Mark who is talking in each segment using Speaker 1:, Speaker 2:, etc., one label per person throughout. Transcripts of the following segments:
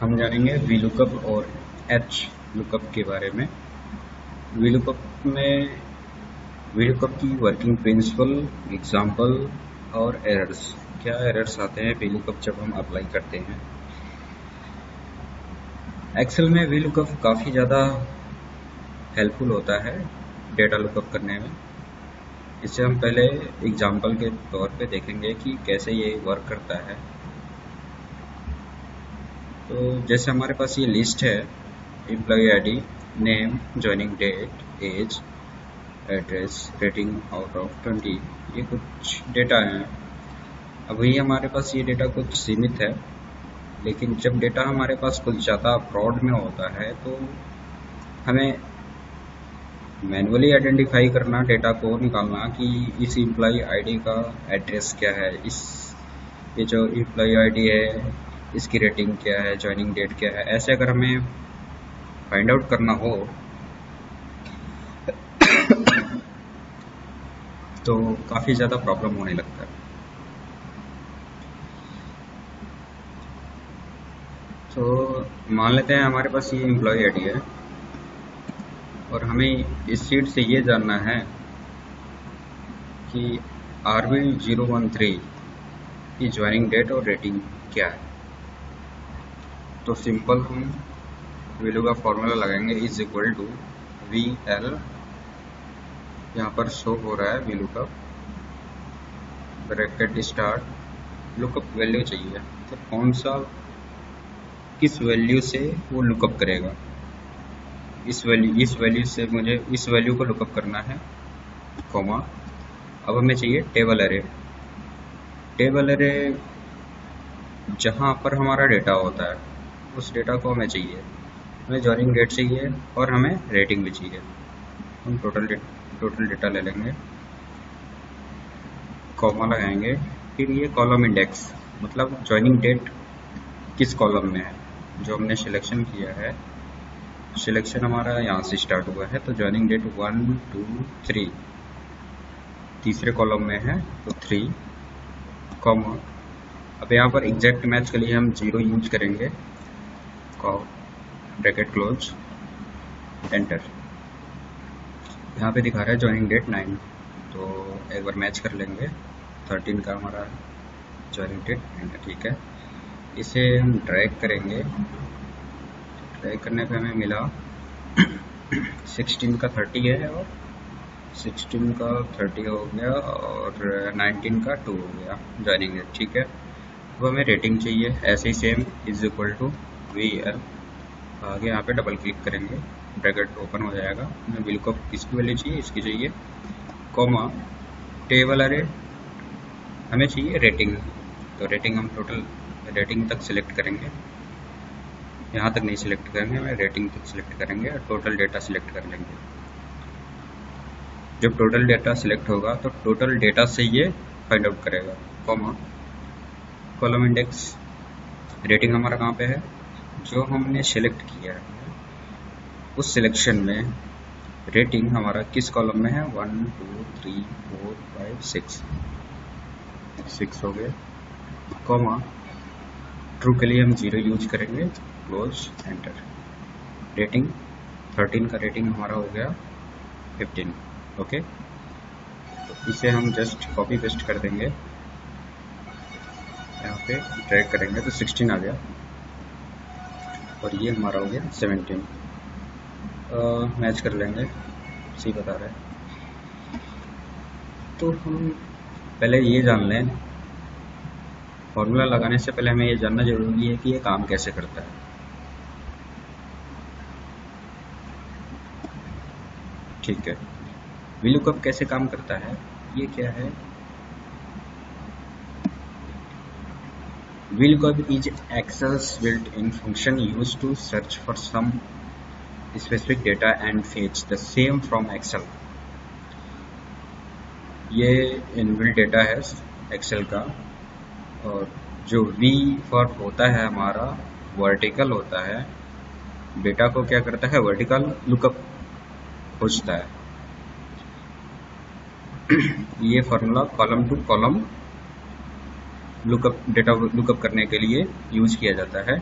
Speaker 1: हम जानेंगे V lookup और एच लुकअप के बारे में। वी लुकअप की वर्किंग प्रिंसिपल, एग्जाम्पल और एरर्स। क्या एरर्स आते हैं वी लुकअप जब हम अप्लाई करते हैं। एक्सेल में वी लुकअप काफ़ी ज़्यादा हेल्पफुल होता है डेटा लुकअप करने में। इससे हम पहले एग्जाम्पल के तौर पे देखेंगे कि कैसे ये वर्क करता है। तो जैसे हमारे पास ये लिस्ट है, employ ID, name, joining date, age, address, rating out of 20, ये कुछ डेटा हैं। अभी हमारे पास ये डेटा कुछ सीमित है, लेकिन जब डेटा हमारे पास कुछ ज़्यादा ब्रॉड में होता है तो हमें मैनुअली आइडेंटिफाई करना, डेटा को निकालना कि इस एम्प्लॉय आईडी का एड्रेस क्या है, ये जो एम्प्लॉय आईडी है इसकी रेटिंग क्या है, जॉइनिंग डेट क्या है। ऐसे अगर हमें फाइंड आउट करना हो तो काफ़ी ज़्यादा प्रॉब्लम होने लगता है। तो मान लेते हैं हमारे पास ये एम्प्लॉय आईडी है और हमें इस शीट से ये जानना है कि RB013 की ज्वाइनिंग डेट और रेटिंग क्या है। तो सिंपल हम वैल्यू का फॉर्मूला लगाएंगे, इज इक्वल टू VL, यहाँ पर शो हो रहा है वैल्यू का ब्रैकेट स्टार्ट, लुकअप वैल्यू चाहिए। तो कौन सा, किस वैल्यू से वो लुकअप करेगा, इस वैल्यू से मुझे इस वैल्यू को लुकअप करना है, कॉमा। अब हमें चाहिए टेबल एरे जहाँ पर हमारा डेटा होता है उस डेटा को हमें चाहिए। हमें जॉइनिंग डेट चाहिए और हमें रेटिंग भी चाहिए। हम टोटल डेटा ले लेंगे, कॉमा लगाएंगे, फिर ये कॉलम इंडेक्स, मतलब जॉइनिंग डेट किस कॉलम में है। जो हमने सिलेक्शन किया है, सिलेक्शन हमारा यहाँ से स्टार्ट हुआ है, तो जॉइनिंग डेट 1 2 3 तीसरे कॉलम में है, तो 3, कॉमा। अब यहाँ पर एग्जैक्ट मैच के लिए हम 0 यूज करेंगे, ब्रैकेट क्लोज, एंटर। यहाँ पे दिखा रहा है जॉइनिंग डेट 9, तो एक बार मैच कर लेंगे। 13 का हमारा जॉइनिंग डेट, एंटर, ठीक है। इसे हम ड्रैग करेंगे, ड्रैग करने पे हमें मिला 16 का 30 है, और 16 का 30 हो गया और 19 का 2 हो गया जॉइनिंग डेट, ठीक है। अब हमें रेटिंग चाहिए, ऐसे ही same, is equal to VL, आगे यहाँ पे डबल क्लिक करेंगे, ब्रैकेट ओपन हो जाएगा। हमें बिल्कुल किसकी वैल्यू चाहिए, इसकी चाहिए, कॉमा, टेबल एरे, हमें चाहिए रेटिंग। तो रेटिंग हम टोटल रेटिंग तक सिलेक्ट करेंगे, यहाँ तक नहीं सिलेक्ट करेंगे, हमें रेटिंग तक सिलेक्ट करेंगे और टोटल डेटा सिलेक्ट कर लेंगे। जब टोटल डेटा सिलेक्ट होगा तो टोटल डेटा से ये फाइंड आउट करेगा, कॉमा, कॉलम इंडेक्स, रेटिंग हमारा कहाँ पे है, जो हमने सिलेक्ट किया है उस सिलेक्शन में रेटिंग हमारा किस कॉलम में है, 1 2 3 4 5 6 हो गया, कॉमा, ट्रू के लिए हम 0 यूज करेंगे, क्लोज, एंटर। रेटिंग 13 का रेटिंग हमारा हो गया 15, ओके। तो इसे हम जस्ट कॉपी पेस्ट कर देंगे, यहाँ पे ड्रैग करेंगे तो 16 आ गया और ये हमारा हो गया 17। मैच कर लेंगे, सी बता रहा है। तो हम पहले ये जान लें, फॉर्मूला लगाने से पहले हमें ये जानना जरूरी है कि ये काम कैसे करता है, ठीक है। वी लुकअप कैसे काम करता है, ये क्या है। V lookup is Excel's built in function used to search for some specific data and fetch the same from Excel. ये इनबिल्ट डेटा है एक्सेल का, और जो वी फॉर होता है हमारा वर्टिकल होता है, डेटा को क्या करता है, वर्टिकल लुकअप खोजता है। ये formula column two column lookup, data lookup करने के लिए यूज किया जाता है।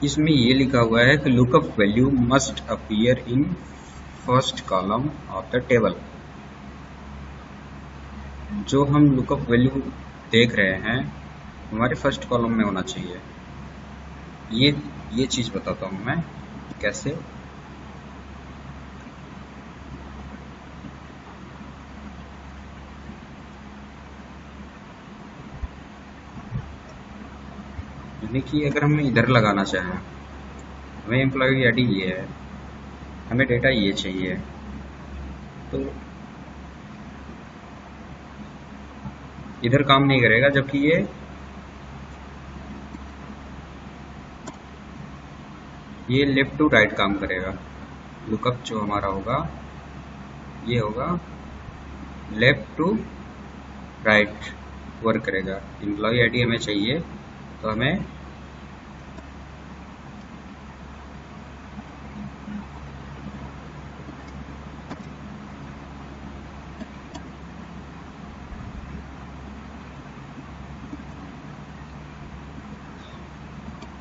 Speaker 1: इसमें ये लिखा हुआ है कि lookup value must appear in first column of the table. जो हम लुकअप वैल्यू देख रहे हैं हमारे फर्स्ट कॉलम में होना चाहिए। ये चीज बताता हूं मैं कैसे। यानी कि अगर हमें इधर लगाना चाहें, हमें एम्प्लॉय आईडी ये है, हमें डेटा ये चाहिए, तो इधर काम नहीं करेगा, जबकि ये लेफ्ट टू राइट काम करेगा। लुकअप जो हमारा होगा ये होगा लेफ्ट टू राइट वर्क करेगा। एम्प्लॉय आईडी हमें चाहिए तो हमें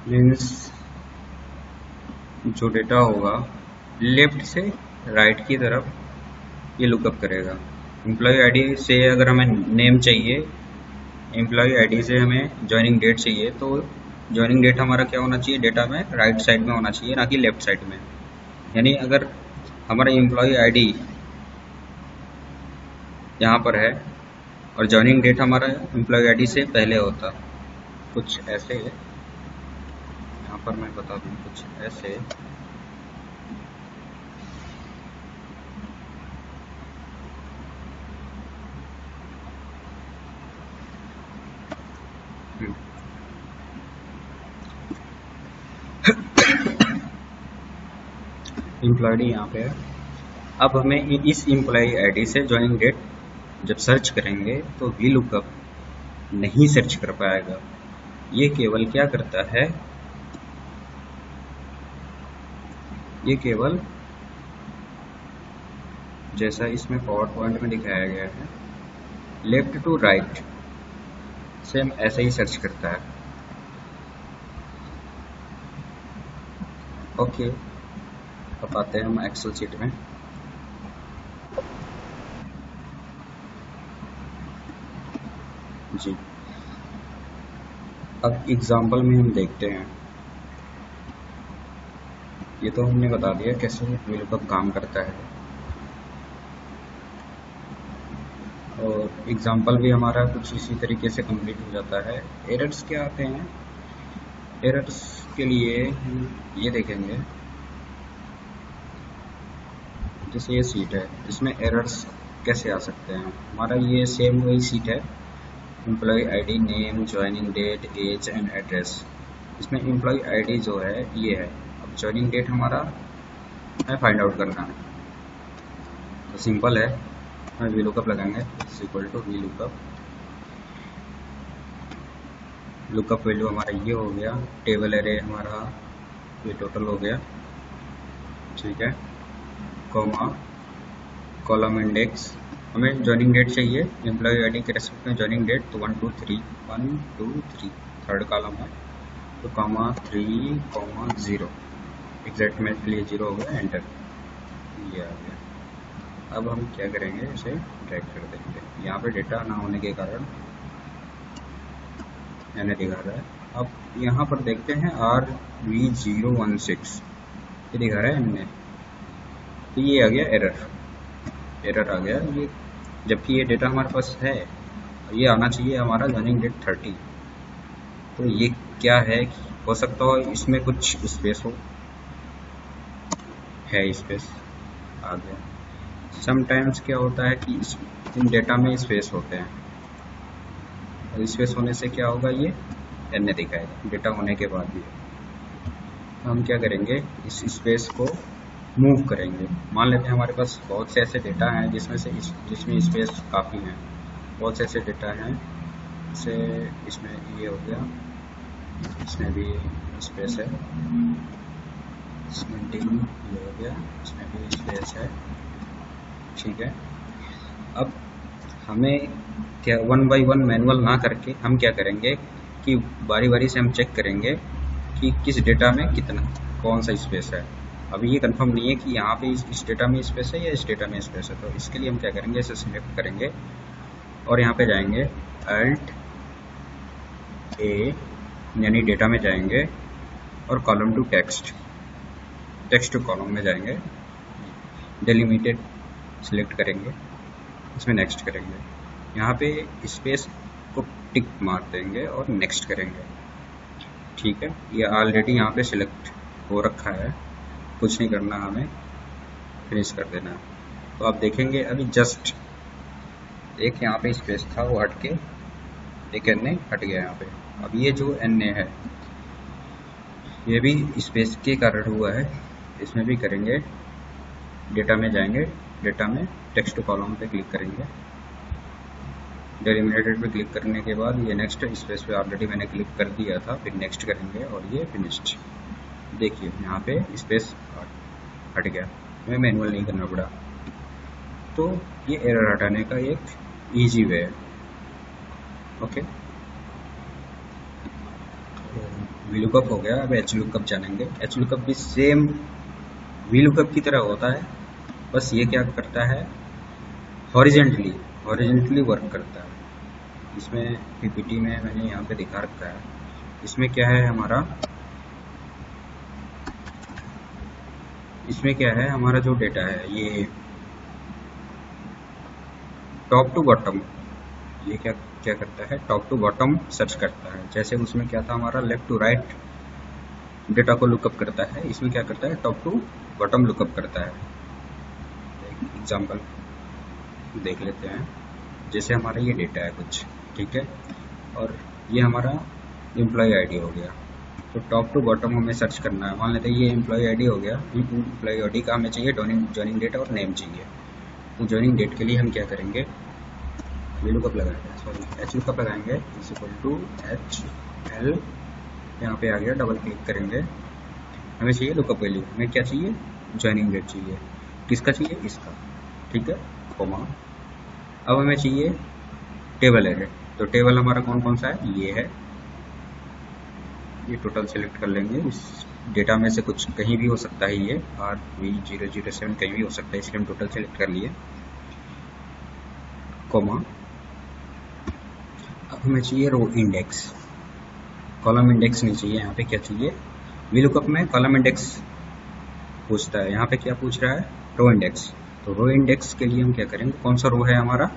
Speaker 1: मीन्स जो डेटा होगा लेफ्ट से राइट की तरफ ये लुकअप करेगा। एम्प्लॉय आईडी से अगर हमें नेम चाहिए, एम्प्लॉय आईडी से हमें ज्वाइनिंग डेट चाहिए, तो ज्वाइनिंग डेट हमारा क्या होना चाहिए, डेटा में राइट साइड में होना चाहिए, ना कि लेफ्ट साइड में। यानी अगर हमारा एम्प्लॉय आईडी यहाँ पर है और ज्वाइनिंग डेट हमारा एम्प्लॉय आईडी से पहले होता, कुछ ऐसे है। यहाँ पर मैं बता दूँ कुछ ऐसे। एम्प्लॉय यहाँ पे है। अब हमें इस एम्प्लॉय आईडी से ज्वाइनिंग डेट जब सर्च करेंगे तो वी लुकअप नहीं सर्च कर पाएगा। ये केवल क्या करता है, ये केवल जैसा इसमें पावर पॉइंट में दिखाया गया है लेफ्ट टू राइट सेम ऐसे ही सर्च करता है। ओके, अब आते हैं हम एक्सेल शीट में। जी, अब एग्जाम्पल में हम देखते हैं। ये तो हमने बता दिया कैसे VLOOKUP काम करता है, और एग्जाम्पल भी हमारा कुछ इसी तरीके से कंप्लीट हो जाता है। एरर्स क्या आते हैं, एरर्स के लिए ये देखेंगे। जैसे ये सीट है, इसमें एरर्स कैसे आ सकते हैं। हमारा ये सेम वही सीट है, employ ID, name, joining date, age and address. इसमें एम्प्लॉय आईडी जो है ये है। अब ज्वाइनिंग डेट हमारा हमें फाइंड आउट करना है, तो सिंपल है, हमें VLOOKUP लगाएंगे equal to VLOOKUP। Lookup value हमारा ये हो गया, टेबल एरे हमारा ये टोटल हो गया, ठीक है, कॉमा कॉलम इंडेक्स। हमें ज्वाइनिंग डेट चाहिए एम्प्लॉय आईडी के रेस्पेक्ट में, ज्वाइनिंग डेट तो 1 2 3 1 2 3 थर्ड कॉलम है, तो कॉमा 3 कॉमा 0 एग्जैक्ट मैच के लिए 0 हो गया, एंटर, ये आ गया। अब हम क्या करेंगे, इसे ड्रैग कर देंगे। यहाँ पे डेटा ना होने के कारण मैंने दिखा रहा है। अब यहाँ पर देखते हैं RV016 ये दिखा रहा है हमने, तो ये आ गया एरर आ गया ये, जबकि ये डेटा हमारे पास है। ये आना चाहिए हमारा ज्वाइनिंग डेट 30। तो ये क्या है, हो सकता हो इसमें कुछ स्पेस हो, है स्पेस आ गया। समटाइम्स क्या होता है कि इन डेटा में स्पेस होते हैं, और स्पेस होने से क्या होगा, ये एन दिखाएगा डेटा होने के बाद भी। तो हम क्या करेंगे, इस स्पेस को मूव करेंगे। मान लेते हैं हमारे पास बहुत से ऐसे डेटा हैं जिसमें स्पेस काफ़ी है, बहुत से ऐसे डेटा हैं, जैसे इसमें ये हो गया, इसमें भी स्पेस है, इसमें डी ये हो गया, इसमें भी स्पेस है, ठीक है। अब हमें क्या 1 बाय 1 मैनुअल ना करके हम क्या करेंगे कि बारी बारी से हम चेक करेंगे कि किस डेटा में कितना कौन सा स्पेस है। अभी ये कंफर्म नहीं है कि यहाँ पे इस डेटा में स्पेस है या इस डेटा में स्पेस है। तो इसके लिए हम क्या करेंगे, इसे सिलेक्ट करेंगे और यहाँ पे जाएंगे Alt A यानी डेटा में जाएंगे और column to text to column में जाएंगे, डेलिमिटेड सिलेक्ट करेंगे, इसमें नेक्स्ट करेंगे, यहाँ पे स्पेस को टिक मार देंगे और नेक्स्ट करेंगे। ठीक है, ये ऑलरेडी यहाँ पे सिलेक्ट हो रखा है, कुछ नहीं करना, हमें फिनिश कर देना है। तो आप देखेंगे अभी जस्ट एक यहाँ पे स्पेस था वो हट के एक एन हट गया यहाँ पे। अब ये जो एन है ये भी स्पेस के कारण हुआ है, इसमें भी करेंगे, डेटा में जाएंगे, डेटा में टेक्स्ट टू कॉलम पे क्लिक करेंगे, डेलिमिटेड पे क्लिक करने के बाद ये नेक्स्ट स्पेस पे ऑलरेडी मैंने क्लिक कर दिया था, फिर नेक्स्ट करेंगे और ये फिनिश्ड। देखिए यहाँ पे स्पेस हट गया, हमें मैनुअल नहीं करना पड़ा। तो ये एरर हटाने का एक इजी वे है। ओके, वी लुकअप हो गया। अब एच लुकअप जानेंगे। एच लुकअप भी सेम वी लुकअप की तरह होता है, बस ये क्या करता है, हॉरिजेंटली वर्क करता है। इसमें पीपीटी में मैंने यहाँ पे दिखा रखा है। इसमें क्या है हमारा, इसमें क्या है हमारा जो डेटा है ये टॉप टू बॉटम, ये क्या क्या करता है, टॉप टू बॉटम सर्च करता है। जैसे उसमें क्या था हमारा, लेफ्ट टू राइट डेटा को लुकअप करता है, इसमें क्या करता है, टॉप टू बॉटम लुकअप करता है। एग्जाम्पल देख लेते हैं। जैसे हमारा ये डेटा है कुछ, ठीक है, और ये हमारा एम्प्लॉय आईडी हो गया। तो टॉप टू बॉटम हमें सर्च करना है। मान लेते हैं ये एम्प्लॉय आईडी हो गया, एम्प्लॉय आईडी का हमें चाहिए ज्वाइनिंग डेट और नेम चाहिए। तो ज्वाइनिंग डेट के लिए हम क्या करेंगे, वी लुकअप लगाएंगे, सॉरी एच लुकअप लगाएंगे, is equal to H L, यहाँ पे आ गया, डबल क्लिक करेंगे, हमें चाहिए लुकअप वैल्यू, हमें क्या चाहिए, ज्वाइनिंग डेट चाहिए, किसका चाहिए, इसका, ठीक है, कोमा। अब हमें चाहिए टेबल एरे, तो टेबल हमारा कौन कौन सा है, ये है, ये टोटल सेलेक्ट कर लेंगे। इस डेटा में से कुछ कहीं भी हो सकता है, ये RV007 कहीं भी हो सकता है, इसलिए हम टोटल सेलेक्ट कर लिए, कोमा। अब हमें चाहिए रो इंडेक्स, कॉलम इंडेक्स नहीं चाहिए। यहाँ पे क्या चाहिए, वी लुकअप में कॉलम इंडेक्स पूछता है, यहाँ पे क्या पूछ रहा है, रो इंडेक्स। तो रो इंडेक्स के लिए हम क्या करेंगे, कौन सा रो है हमारा,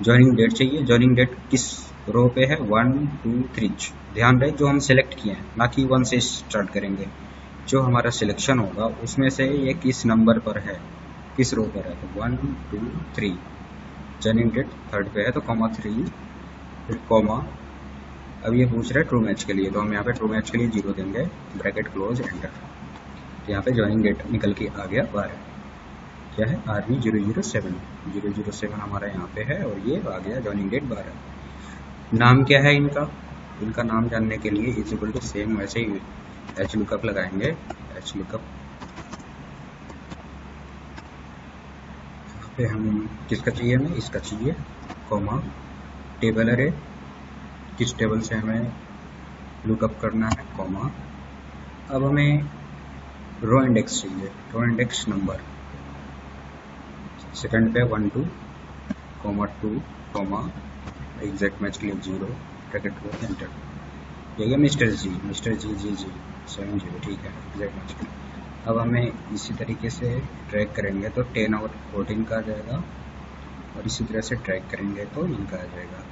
Speaker 1: ज्वाइनिंग डेट चाहिए। ज्वाइनिंग डेट किस रो पे है, 1 2 3। ध्यान रहे जो हम सिलेक्ट किए हैं, ना कि 1 से स्टार्ट करेंगे। जो हमारा सिलेक्शन होगा उसमें से ये किस नंबर पर है, किस रो पर है, तो 1 2 3। ज्वाइनिंग डेट थर्ड पे है तो कॉमा 3, फिर कॉमा। अब ये पूछ रहा है ट्रू मैच के लिए, तो हम यहाँ पे ट्रू मैच के लिए 0 देंगे, ब्रैकेट क्लोज, एंटर। तो यहाँ पे ज्वाइनिंग डेट निकल के आ गया 12, क्या है, RV007 हमारा यहाँ पे है, और ये आ गया ज्वाइनिंग डेट 12। नाम क्या है इनका, इनका नाम जानने के लिए इज इक्वल टू सेम वैसे ही एच लुकअप लगाएंगे, एच लुकअप पे हम किसका चाहिए, हमें इसका चाहिए, कॉमा, टेबल अरे, किस टेबल से हमें लुकअप करना है, कॉमा। अब हमें रो इंडेक्स चाहिए, रो इंडेक्स नंबर, सेकंड पे 1 2 कॉमा 2 कॉमा, एग्जैक्ट मैच के लिए 0, ब्रैकेट क्लोज, एंटर। ये गया मिस्टर जी 70, ठीक है, एग्जैक्ट मैच के लिए। अब हमें इसी तरीके से ट्रैक करेंगे तो 10 और 14 का आ जाएगा, और इसी तरह से ट्रैक करेंगे तो इनका आ जाएगा।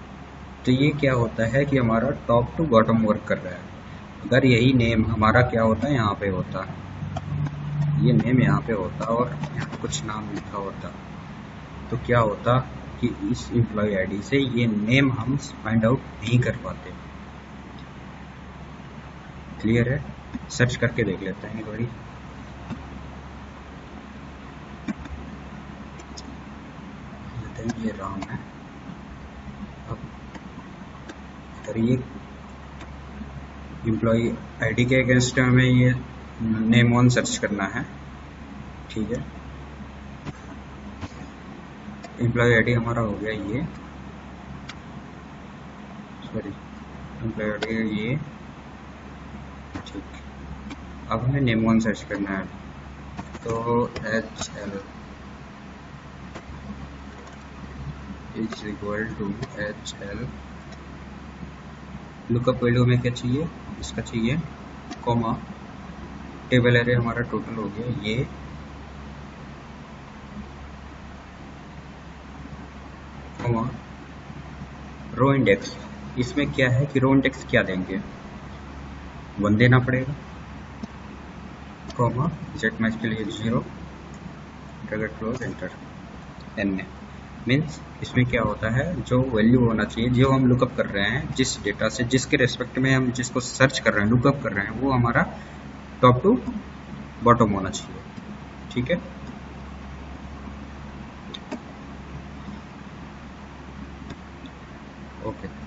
Speaker 1: तो ये क्या होता है कि हमारा टॉप टू बॉटम वर्क कर रहा है। अगर यही नेम हमारा क्या होता है, यहाँ पे होता है, ये नेम यहाँ पे होता और यहाँ कुछ नाम लिखा होता, तो क्या होता कि इस एम्प्लॉय आईडी से ये नेम हम फाइंड आउट नहीं कर पाते। क्लियर है, सर्च करके देख लेते हैं एक बारी। ये राम है। अब अगर ये एम्प्लॉय आईडी के अगेंस्ट हमें ये नेम वन सर्च करना है, ठीक है, एम्प्लॉय आईडी हमारा हो गया ये, सॉरी एम्प्लॉय आईडी ये ठीक। अब हमें नेम वन सर्च करना है, तो HL is equal to HL, lookup value में क्या चाहिए, इसका चाहिए, कॉमा, टेबल एरे हमारा टोटल हो गया ये, कॉमा, रो इंडेक्स, इसमें क्या है कि रो इंडेक्स क्या देंगे, 1 देना पड़ेगा, कॉमा, जेट मैच के लिए 0, bracket close, enter, N A. Means इसमें क्या होता है, जो वैल्यू होना चाहिए, जो हम लुकअप कर रहे हैं, जिस डेटा से, जिसके रेस्पेक्ट में हम जिसको सर्च कर रहे हैं, लुकअप कर रहे हैं, वो हमारा टॉप टू बॉटम होना चाहिए। ठीक है, ओके।